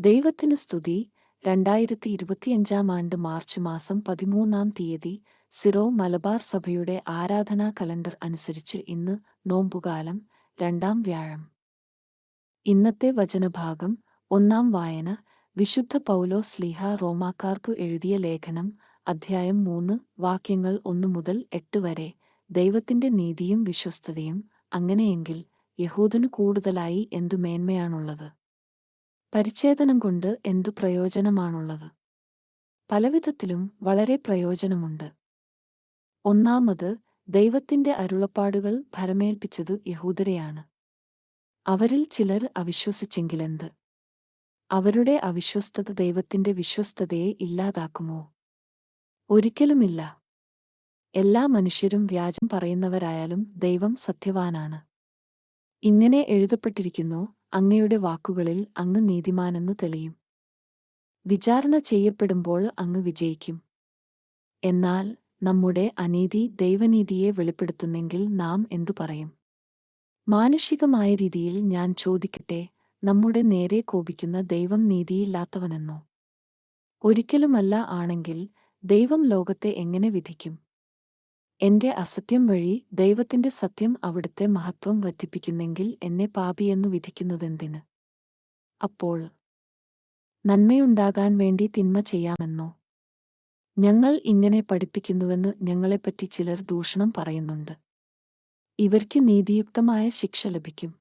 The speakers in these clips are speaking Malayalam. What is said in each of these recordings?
ദൈവത്തിന് സ്തുതി. 2025 മാർച്ച് മാസം 13 സിറോ മലബാർ സഭയുടെ ആരാധനാ കലണ്ടർ അനുസരിച്ച് ഇന്ന് നോമ്പുകാലം 2 വ്യാഴം. ഇന്നത്തെ വചനഭാഗം. 1 വായന. വിശുദ്ധ പൗലോസ് ശ്ലീഹ റോമാക്കാർക്കു എഴുതിയ ലേഖനം, അധ്യായം 3, വാക്യങ്ങൾ 1 മുതൽ 8 വരെ. ദൈവത്തിന്റെ നീതിയും വിശ്വസ്തതയും. അങ്ങനെയെങ്കിൽ യഹൂദനു കൂടുതലായി എന്തു മേന്മയാണുള്ളത്? പരിച്ഛേദനം കൊണ്ട് എന്തു പ്രയോജനമാണുള്ളത്? പലവിധത്തിലും വളരെ പ്രയോജനമുണ്ട്. ഒന്നാമത്, ദൈവത്തിന്റെ അരുളപ്പാടുകൾ ഭരമേൽപ്പിച്ചത് യഹൂദരെയാണ്. അവരിൽ ചിലർ അവിശ്വസിച്ചെങ്കിലെന്ത്? അവരുടെ അവിശ്വസ്തത ദൈവത്തിന്റെ വിശ്വസ്തതയെ ഇല്ലാതാക്കുമോ? ഒരിക്കലുമില്ല. എല്ലാ മനുഷ്യരും വ്യാജം പറയുന്നവരായാലും ദൈവം സത്യവാനാണ്. ഇങ്ങനെ എഴുതപ്പെട്ടിരിക്കുന്നു, അങ്ങയുടെ വാക്കുകളിൽ അങ്ങ് നീതിമാനെന്നു തെളിയും. വിചാരണ ചെയ്യപ്പെടുമ്പോൾ അങ്ങ് വിജയിക്കും. എന്നാൽ നമ്മുടെ അനീതി ദൈവനീതിയെ വെളിപ്പെടുത്തുന്നെങ്കിൽ നാം എന്തു പറയും? മാനുഷികമായ രീതിയിൽ ഞാൻ ചോദിക്കട്ടെ, നമ്മുടെ നേരെ കോപിക്കുന്ന ദൈവം നീതിയില്ലാത്തവനെന്നോ? ഒരിക്കലുമല്ല. ആണെങ്കിൽ ദൈവം ലോകത്തെ എങ്ങനെ വിധിക്കും? എന്റെ അസത്യം വഴി ദൈവത്തിന്റെ സത്യം അവിടുത്തെ മഹത്വം വർദ്ധിപ്പിക്കുന്നെങ്കിൽ എന്നെ പാപിയെന്നു വിധിക്കുന്നതെന്തിന്? അപ്പോൾ നന്മയുണ്ടാകാൻ വേണ്ടി തിന്മ ചെയ്യാമെന്നോ? ഞങ്ങൾ ഇങ്ങനെ പഠിപ്പിക്കുന്നുവെന്ന് ഞങ്ങളെപ്പറ്റി ചിലർ ദൂഷണം പറയുന്നുണ്ട്. ഇവർക്ക് നീതിയുക്തമായ ശിക്ഷ ലഭിക്കും.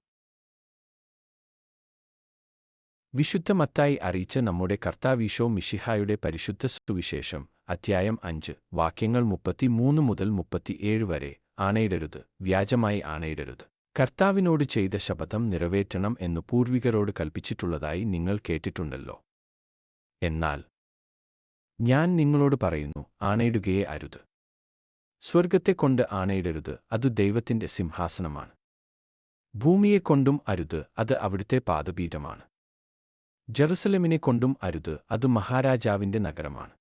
വിശുദ്ധ മത്തായി അറിയിച്ച നമ്മുടെ കർത്താവീശോ മിശിഹായുടെ പരിശുദ്ധ സുവിശേഷം, അധ്യായം 5, വാക്യങ്ങൾ 33 മുതൽ 37 വരെ. ആണയിടരുത്, വ്യാജമായി ആണയിടരുത്. കർത്താവിനോട് ചെയ്ത ശപഥം നിറവേറ്റണം എന്നു പൂർവികരോട് കൽപ്പിച്ചിട്ടുള്ളതായി നിങ്ങൾ കേട്ടിട്ടുണ്ടല്ലോ. എന്നാൽ ഞാൻ നിങ്ങളോട് പറയുന്നു, ആണയിടുകയേ അരുത്. സ്വർഗത്തെക്കൊണ്ട് ആണയിടരുത്, അതു ദൈവത്തിന്റെ സിംഹാസനമാണ്. ഭൂമിയെക്കൊണ്ടും അരുത്, അത് അവിടുത്തെ പാദപീഠമാണ്. ജെറുസലേമിനെക്കൊണ്ടും അരുത്, അതു മഹാരാജാവിന്റെ നഗരമാണ്.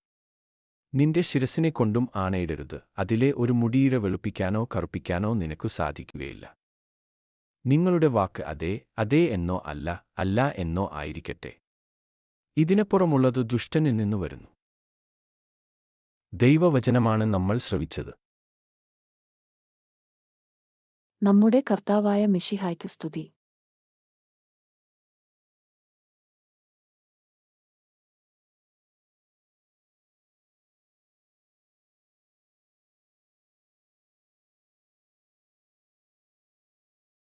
നിന്റെ ശിരസിനെക്കൊണ്ടും ആണയിടരുത്, അതിലെ ഒരു മുടിയിഴ വെളുപ്പിക്കാനോ കറുപ്പിക്കാനോ നിനക്കു സാധിക്കുകയില്ല. നിങ്ങളുടെ വാക്ക് അതെ, അതെ എന്നോ അല്ല, അല്ല എന്നോ ആയിരിക്കട്ടെ. ഇതിനപ്പുറമുള്ളത് ദുഷ്ടനിൽ നിന്നു വരുന്നു. ദൈവവചനമാണ് നമ്മൾ ശ്രവിച്ചത്. നമ്മുടെ കർത്താവായ മിശിഹായ്ക്ക് സ്തുതി.